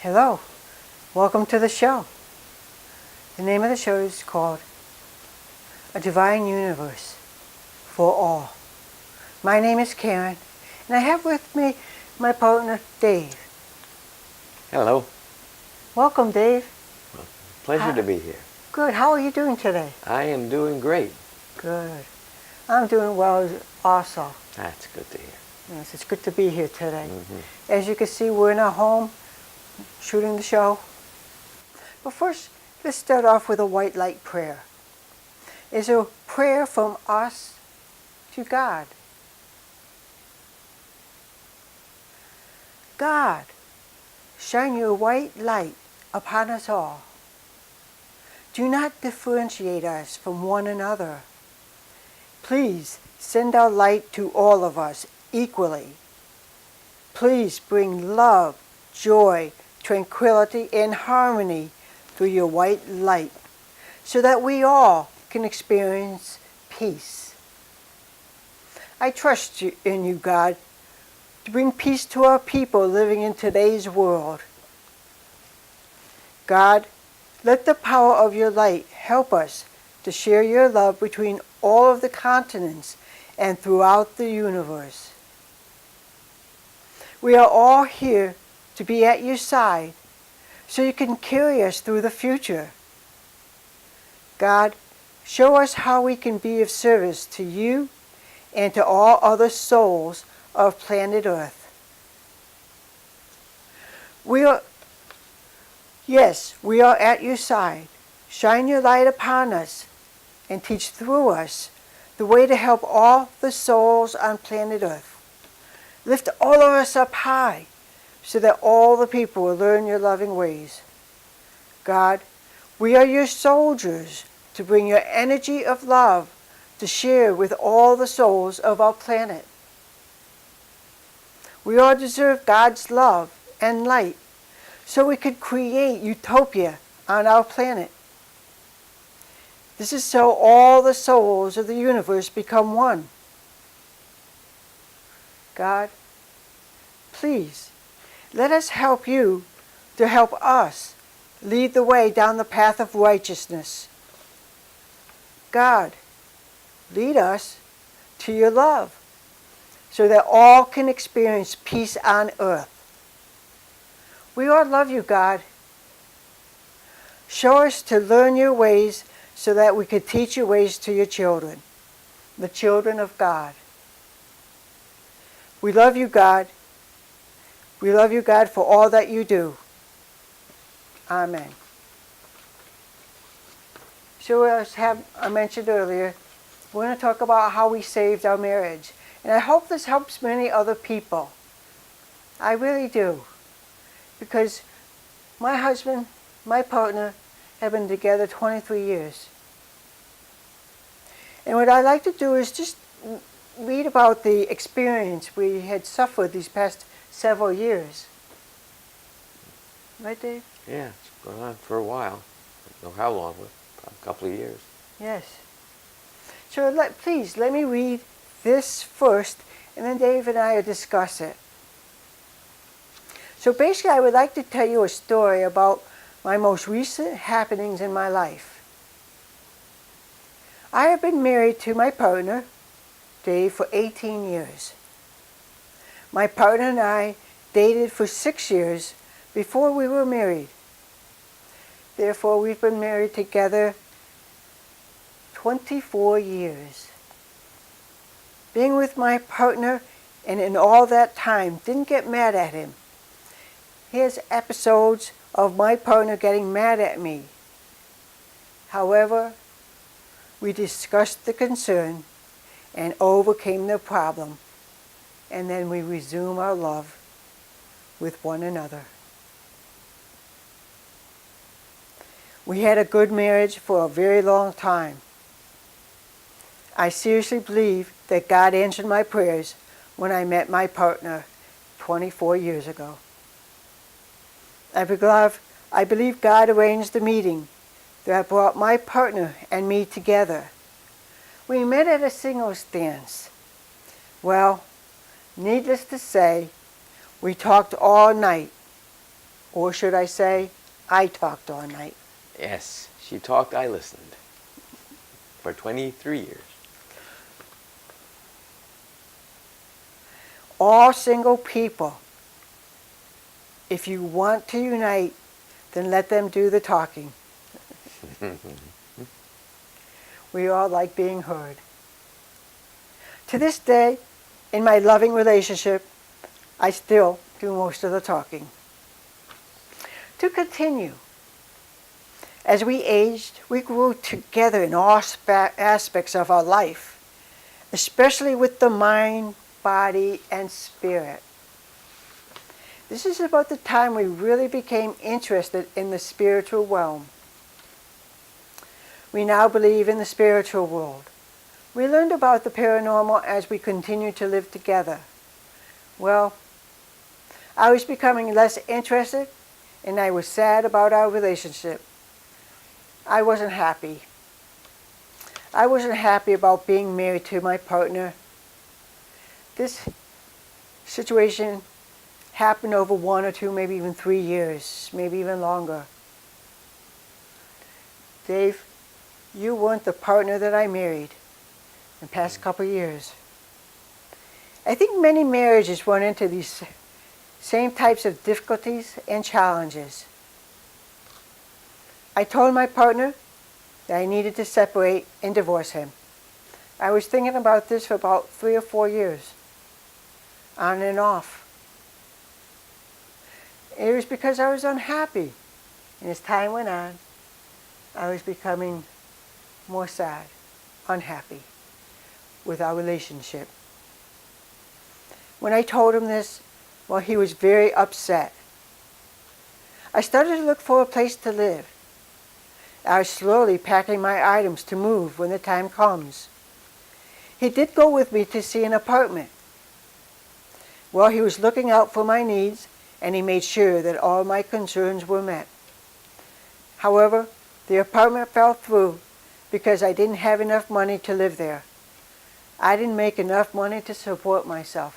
Hello, welcome to the show. The name of the show is called A Divine Universe for All. My name is Karynn, and I have with me my partner, Dave. Hello. Welcome, Dave. Well, pleasure to be here. Good. How are you doing today? I am doing great. Good. I'm doing well also. That's good to hear. Yes, it's good to be here today. Mm-hmm. As you can see, we're in our home shooting the show. But first, let's start off with a white light prayer. It's a prayer from us to God. God, shine your white light upon us all. Do not differentiate us from one another. Please send our light to all of us equally. Please bring love, joy, tranquility, and harmony through your white light so that we all can experience peace. I trust in you, God, to bring peace to our people living in today's world. God, let the power of your light help us to share your love between all of the continents and throughout the universe. We are all here to be at your side so you can carry us through the future. God, show us how we can be of service to you and to all other souls of planet Earth. We are at your side. Shine your light upon us and teach through us the way to help all the souls on planet Earth. Lift all of us up high so that all the people will learn your loving ways. God, we are your soldiers to bring your energy of love to share with all the souls of our planet. We all deserve God's love and light so we could create utopia on our planet. This is so all the souls of the universe become one. God, please, let us help you to help us lead the way down the path of righteousness. God, lead us to your love so that all can experience peace on earth. We all love you, God. Show us to learn your ways so that we could teach your ways to your children, the children of God. We love you, God. We love you, God, for all that you do. Amen. So as I mentioned earlier, we're going to talk about how we saved our marriage. And I hope this helps many other people. I really do. Because my husband, my partner, have been together 23 years. And what I like to do is just read about the experience we had suffered these past several years. Right, Dave? Yeah, it's gone on for a while. I don't know how long, but a couple of years. Yes. So please, let me read this first, and then Dave and I will discuss it. So basically, I would like to tell you a story about my most recent happenings in my life. I have been married to my partner, Dave, for 18 years. My partner and I dated for 6 years before we were married. Therefore, we've been married together 24 years. Being with my partner and in all that time, didn't get mad at him. Here's episodes of my partner getting mad at me. However, we discussed the concern and overcame the problem, and then we resume our love with one another. We had a good marriage for a very long time. I seriously believe that God answered my prayers when I met my partner 24 years ago. I believe God arranged the meeting that brought my partner and me together. We met at a singles dance. Well, needless to say, we talked all night. Or should I say, I talked all night. Yes, she talked, I listened. For 23 years. All single people, if you want to unite, then let them do the talking. We all like being heard. To this day, in my loving relationship, I still do most of the talking. To continue, as we aged, we grew together in all aspects of our life, especially with the mind, body, and spirit. This is about the time we really became interested in the spiritual realm. We now believe in the spiritual world. We learned about the paranormal as we continued to live together. Well, I was becoming less interested, and I was sad about our relationship. I wasn't happy. I wasn't happy about being married to my partner. This situation happened over 1 or 2, maybe even 3 years, maybe even longer. Dave, you weren't the partner that I married in the past couple of years. I think many marriages run into these same types of difficulties and challenges. I told my partner that I needed to separate and divorce him. I was thinking about this for about 3 or 4 years, on and off. It was because I was unhappy. And as time went on, I was becoming more sad, unhappy with our relationship. When I told him this, well, he was very upset. I started to look for a place to live. I was slowly packing my items to move when the time comes. He did go with me to see an apartment. Well, he was looking out for my needs, and he made sure that all my concerns were met. However, the apartment fell through because I didn't have enough money to live there. I didn't make enough money to support myself.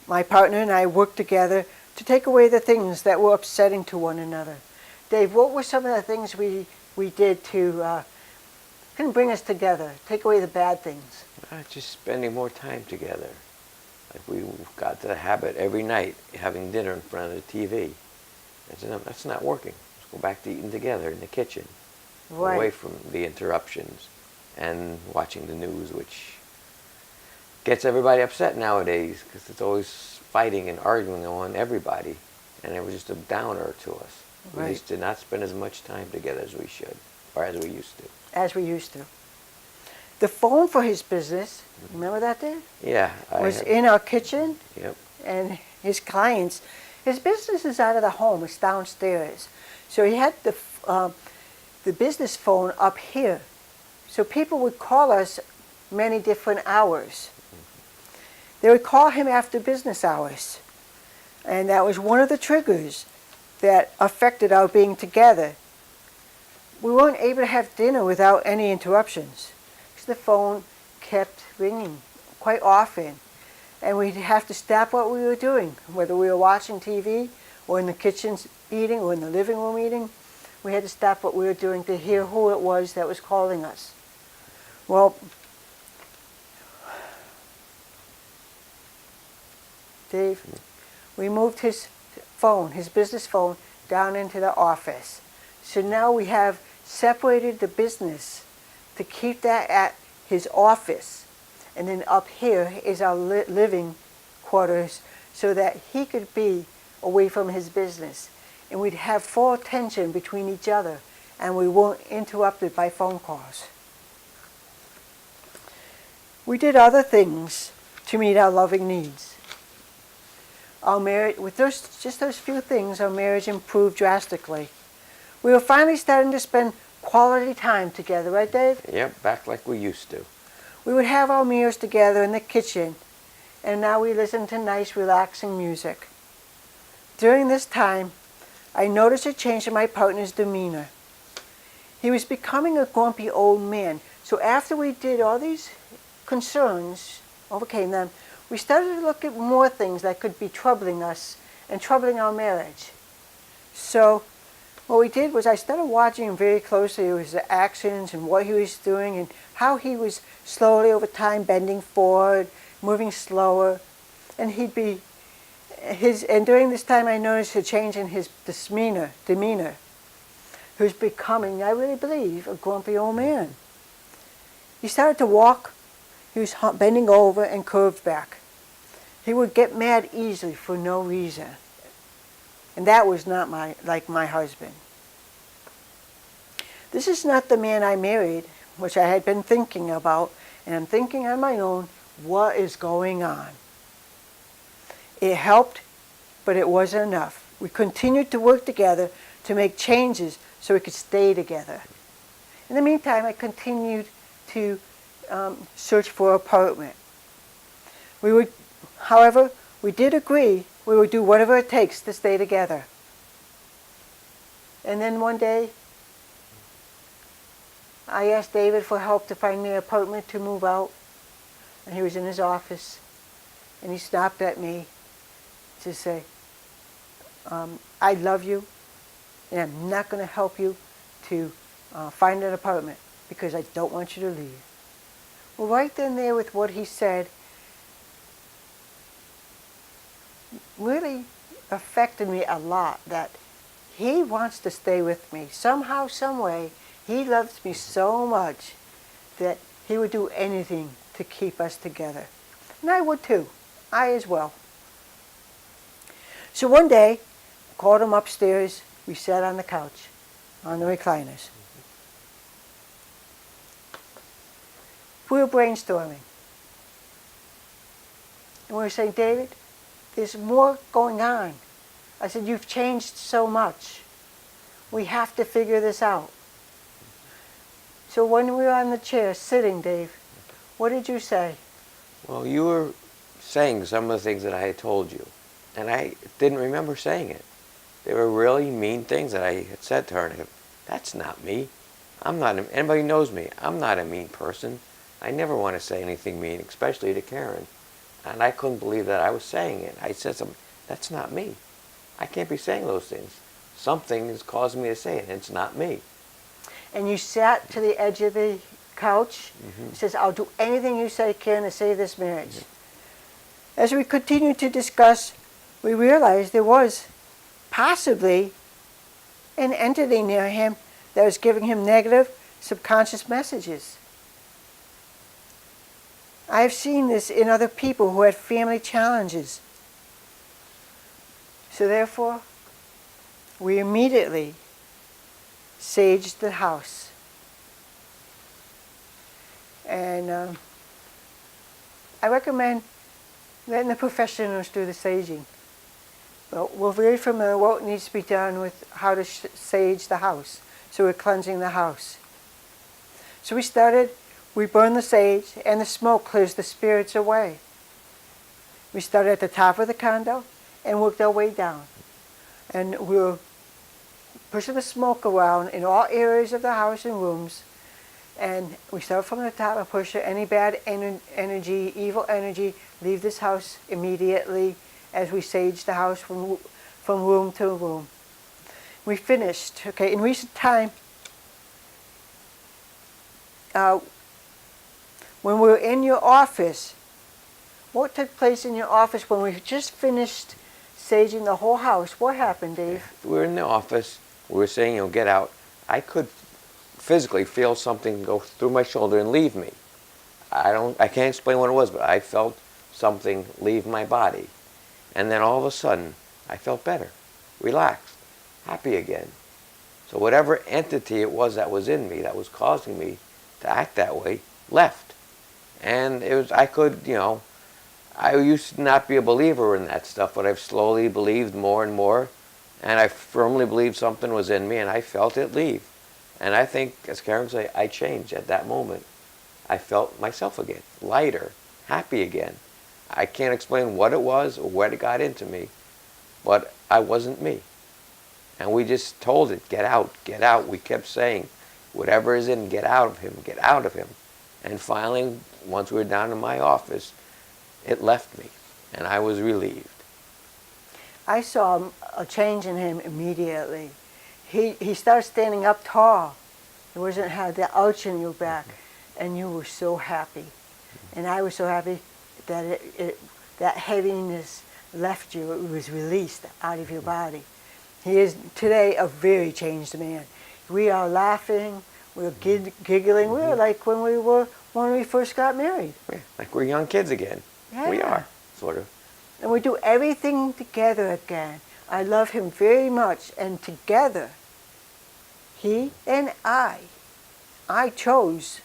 My partner and I worked together to take away the things that were upsetting to one another. Dave, what were some of the things we did to kind of bring us together, take away the bad things? Just spending more time together. Like we got to the habit every night having dinner in front of the TV. That's not working. Let's go back to eating together in the kitchen, Right. away from the interruptions and watching the news, which gets everybody upset nowadays because it's always fighting and arguing on everybody, and it was just a downer to us. Right. We just did not spend as much time together as we should, or as we used to. As we used to. The phone for his business, remember that, Dave? Yeah. Was in our kitchen. Yep. And his clients, his business is out of the home, it's downstairs. So he had the business phone up here. So people would call us many different hours. They would call him after business hours. And that was one of the triggers that affected our being together. We weren't able to have dinner without any interruptions, because the phone kept ringing quite often. And we'd have to stop what we were doing, whether we were watching TV or in the kitchen eating or in the living room eating. We had to stop what we were doing to hear who it was that was calling us. Well, Dave, we moved his phone, his business phone, down into the office. So now we have separated the business to keep that at his office. And then up here is our living quarters so that he could be away from his business. And we'd have full attention between each other, and we weren't interrupted by phone calls. We did other things to meet our loving needs. Our marriage, with just those few things, our marriage improved drastically. We were finally starting to spend quality time together, right, Dave? Yep, back like we used to. We would have our meals together in the kitchen, and now we listen to nice, relaxing music. During this time, I noticed a change in my partner's demeanor. He was becoming a grumpy old man. So after we did all these concerns, overcame them, we started to look at more things that could be troubling us and troubling our marriage. So what we did was I started watching him very closely, his actions and what he was doing and how he was slowly over time bending forward, moving slower, and he'd be and during this time I noticed a change in his demeanor. He was becoming, I really believe, a grumpy old man. He started to walk, he was bending over and curved back. He would get mad easily for no reason. And that was not like my husband. This is not the man I married, which I had been thinking about, and I'm thinking on my own, what is going on? It helped, but it wasn't enough. We continued to work together to make changes so we could stay together. In the meantime, I continued to search for an apartment. However, we did agree we would do whatever it takes to stay together. And then one day, I asked David for help to find me an apartment to move out. And he was in his office, and he stopped at me to say, I love you, and I'm not going to help you to find an apartment because I don't want you to leave. Well, right then there with what he said really affected me a lot, that he wants to stay with me. Somehow, some way, he loves me so much that he would do anything to keep us together. And I would too. I as well. So one day, I called him upstairs. We sat on the couch, on the recliners. We were brainstorming. And we were saying, David, there's more going on. I said, you've changed so much. We have to figure this out. So when we were on the chair sitting, Dave, what did you say? Well, you were saying some of the things that I had told you, and I didn't remember saying it. They were really mean things that I had said to her, and I said, that's not me. I'm not, anybody knows me, I'm not a mean person. I never want to say anything mean, especially to Karynn. And I couldn't believe that I was saying it. I said something, that's not me. I can't be saying those things. Something is causing me to say it, and it's not me. And you sat to the edge of the couch. He says, I'll do anything you say, Karynn, to save this marriage. As we continued to discuss, we realized there was possibly an entity near him that was giving him negative subconscious messages. I've seen this in other people who had family challenges. So therefore, we immediately saged the house. And I recommend letting the professionals do the saging. But we're very familiar with what needs to be done with how to sage the house. So we're cleansing the house. So we burn the sage, and the smoke clears the spirits away. We started at the top of the condo and worked our way down. And we were pushing the smoke around in all areas of the house and rooms. And we start from the top and push any bad energy, evil energy, leave this house immediately as we sage the house from room to room. We finished. Okay, in recent time, when we were in your office, what took place in your office when we just finished saging the whole house? What happened, Dave? We were in the office. We were saying, get out. I could physically feel something go through my shoulder and leave me. I can't explain what it was, but I felt something leave my body. And then all of a sudden, I felt better, relaxed, happy again. So whatever entity it was that was in me that was causing me to act that way left. And it was, I used to not be a believer in that stuff, but I've slowly believed more and more. And I firmly believed something was in me, and I felt it leave. And I think, as Karynn said, I changed at that moment. I felt myself again, lighter, happy again. I can't explain what it was or what it got into me, but I wasn't me. And we just told it, get out, get out. We kept saying, whatever is in, get out of him, get out of him. And finally, once we were down in my office, it left me, and I was relieved. I saw a change in him immediately. He started standing up tall. He wasn't had the ouch in your back, and you were so happy, and I was so happy that that heaviness left you. It was released out of your body. He is today a very changed man. We are laughing. We're giggling. We're like when we first got married. Yeah, like we're young kids again. Yeah. We are, sort of. And we do everything together again. I love him very much, and together, he and I chose,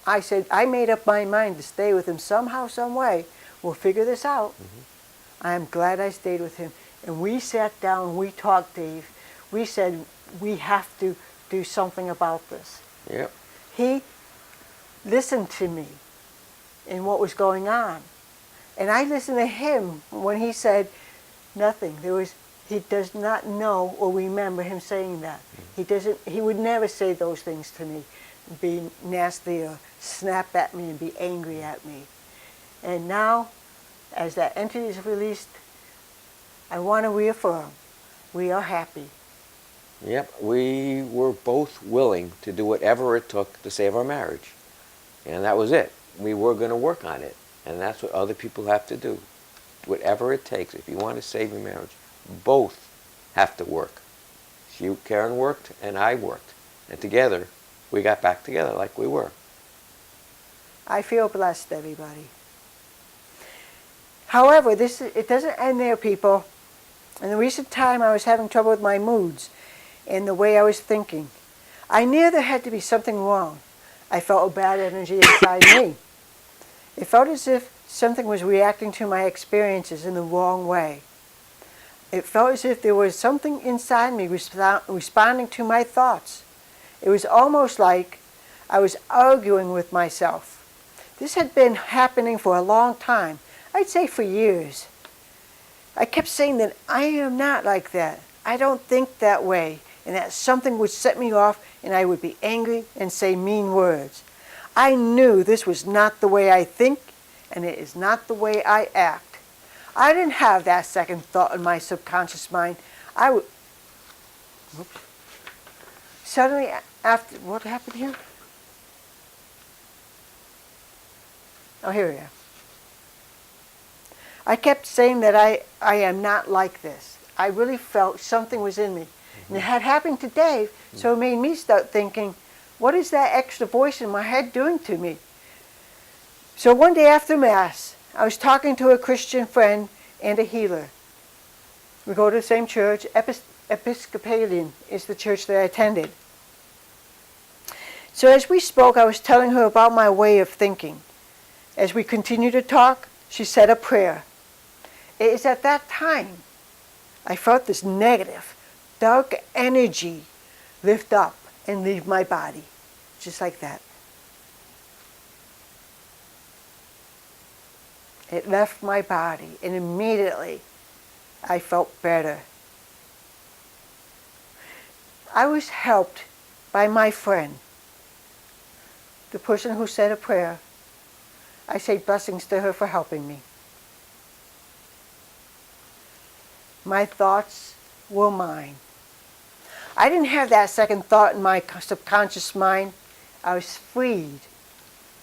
I said, I made up my mind to stay with him somehow, some way. We'll figure this out. I am glad I stayed with him. And we sat down, we talked, Dave. We said, we have to do something about this. Yep. He listened to me in what was going on. And I listened to him when he said nothing. He does not know or remember him saying that. He would never say those things to me, be nasty or snap at me and be angry at me. And now, as that entity is released, I want to reaffirm, we are happy. Yep, we were both willing to do whatever it took to save our marriage. And that was it. We were going to work on it. And that's what other people have to do. Whatever it takes. If you want to save your marriage, both have to work. Karynn worked and I worked. And together, we got back together like we were. I feel blessed, everybody. However, it doesn't end there, people. In the recent time, I was having trouble with my moods and the way I was thinking. I knew there had to be something wrong. I felt a bad energy inside me. It felt as if something was reacting to my experiences in the wrong way. It felt as if there was something inside me responding to my thoughts. It was almost like I was arguing with myself. This had been happening for a long time. I'd say for years. I kept saying that I am not like that. I don't think that way. And that something would set me off and I would be angry and say mean words. I knew this was not the way I think, and it is not the way I act. I didn't have that second thought in my subconscious mind. Suddenly, after, what happened here? Oh, here we are. I kept saying that I am not like this. I really felt something was in me. And it had happened to Dave, so it made me start thinking, what is that extra voice in my head doing to me? So one day after Mass, I was talking to a Christian friend and a healer. We go to the same church. Peebles-Pelley is the church that I attended. So as we spoke, I was telling her about my way of thinking. As we continued to talk, she said a prayer. It is at that time I felt this negative, dark energy lift up and leave my body. Just like that. It left my body, and immediately I felt better. I was helped by my friend, the person who said a prayer. I say blessings to her for helping me. My thoughts were mine. I didn't have that second thought in my subconscious mind. I was freed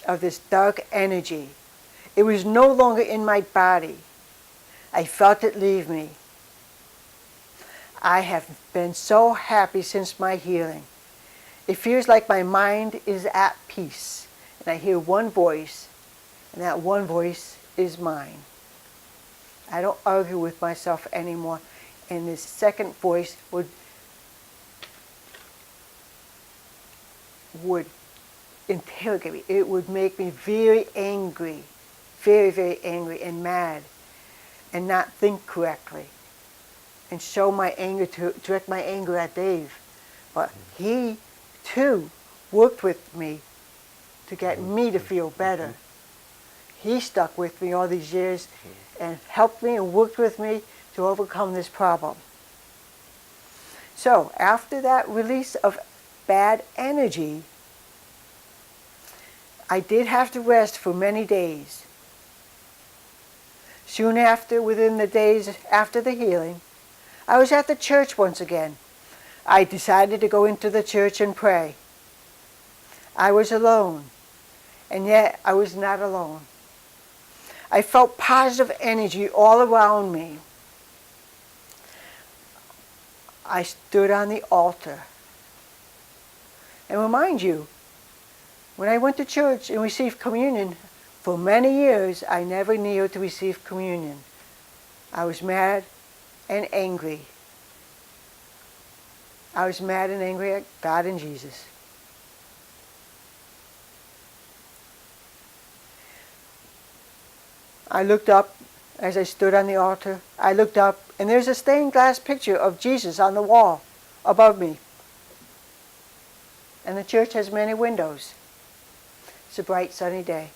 of this dark energy. It was no longer in my body. I felt it leave me. I have been so happy since my healing. It feels like my mind is at peace, and I hear one voice, and that one voice is mine. I don't argue with myself anymore, and this second voice would interrogate me. It would make me very angry, very, very angry and mad, and not think correctly, and show my anger, to direct my anger at Dave. But he, too, worked with me to get me to feel better. He stuck with me all these years and helped me and worked with me to overcome this problem. So, after that release of bad energy, I did have to rest for many days. Soon after, within the days after the healing, I was at the church once again. I decided to go into the church and pray. I was alone, and yet I was not alone. I felt positive energy all around me. I stood on the altar. And remind you, when I went to church and received communion, for many years I never kneeled to receive communion. I was mad and angry. I was mad and angry at God and Jesus. I looked up as I stood on the altar. I looked up, and there's a stained glass picture of Jesus on the wall above me. And the church has many windows. It's a bright, sunny day.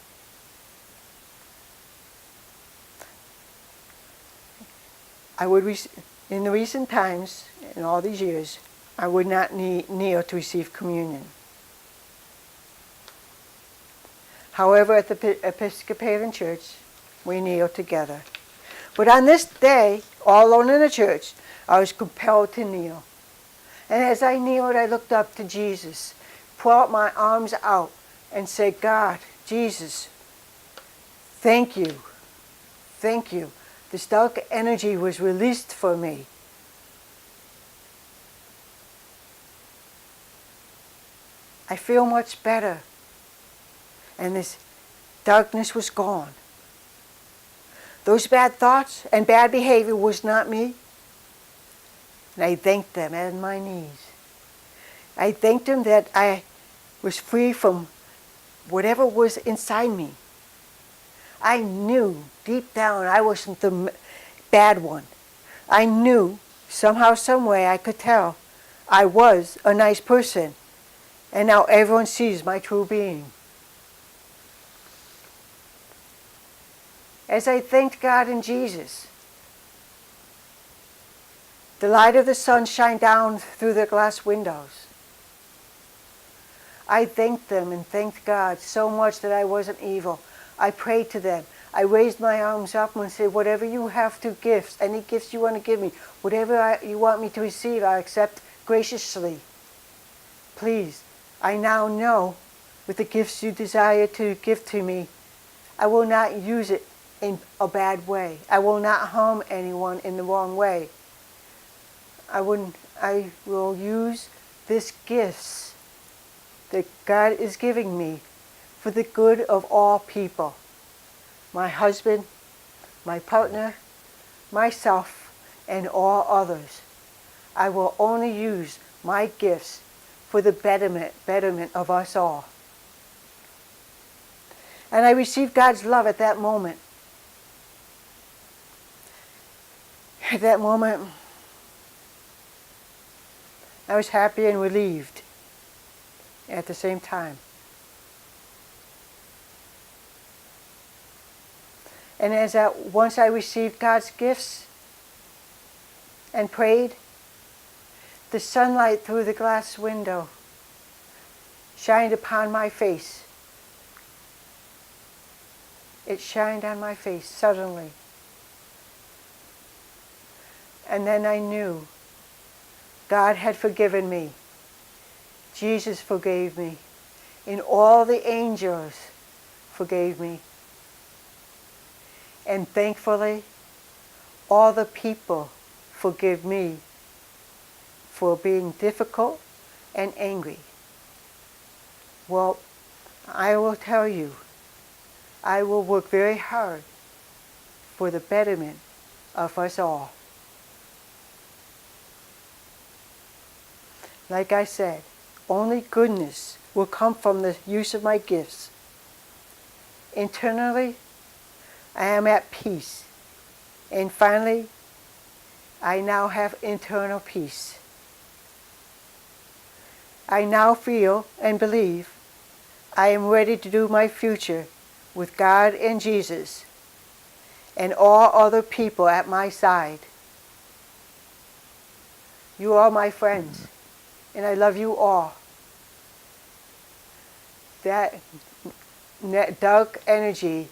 In the recent times, in all these years, I would not kneel to receive communion. However, at the Episcopalian Church, we kneel together. But on this day, all alone in the church, I was compelled to kneel. And as I kneeled, I looked up to Jesus, put out my arms out, and said, God, Jesus, thank you. Thank you. This dark energy was released for me. I feel much better. And this darkness was gone. Those bad thoughts and bad behavior was not me. And I thanked them on my knees. I thanked them that I was free from whatever was inside me. I knew deep down I wasn't the bad one. I knew somehow, some way I could tell I was a nice person. And now everyone sees my true being. As I thanked God and Jesus, the light of the sun shined down through the glass windows. I thanked them and thanked God so much that I wasn't evil. I prayed to them. I raised my arms up and said, whatever you have to gifts, any gifts you want to give me, whatever you want me to receive, I accept graciously. Please, I now know with the gifts you desire to give to me, I will not use it in a bad way. I will not harm anyone in the wrong way. I will use these gifts that God is giving me for the good of all people. My husband, my partner, myself, and all others. I will only use my gifts for the betterment of us all. And I received God's love at that moment. At that moment, I was happy and relieved at the same time. And once I received God's gifts and prayed, the sunlight through the glass window shined upon my face. It shined on my face suddenly. And then I knew God had forgiven me. Jesus forgave me. And all the angels forgave me. And thankfully, all the people forgive me for being difficult and angry. Well, I will tell you, I will work very hard for the betterment of us all. Like I said, only goodness will come from the use of my gifts. Internally, I am at peace. And finally, I now have internal peace. I now feel and believe I am ready to do my future with God and Jesus and all other people at my side. You are my friends, and I love you all. That dark energy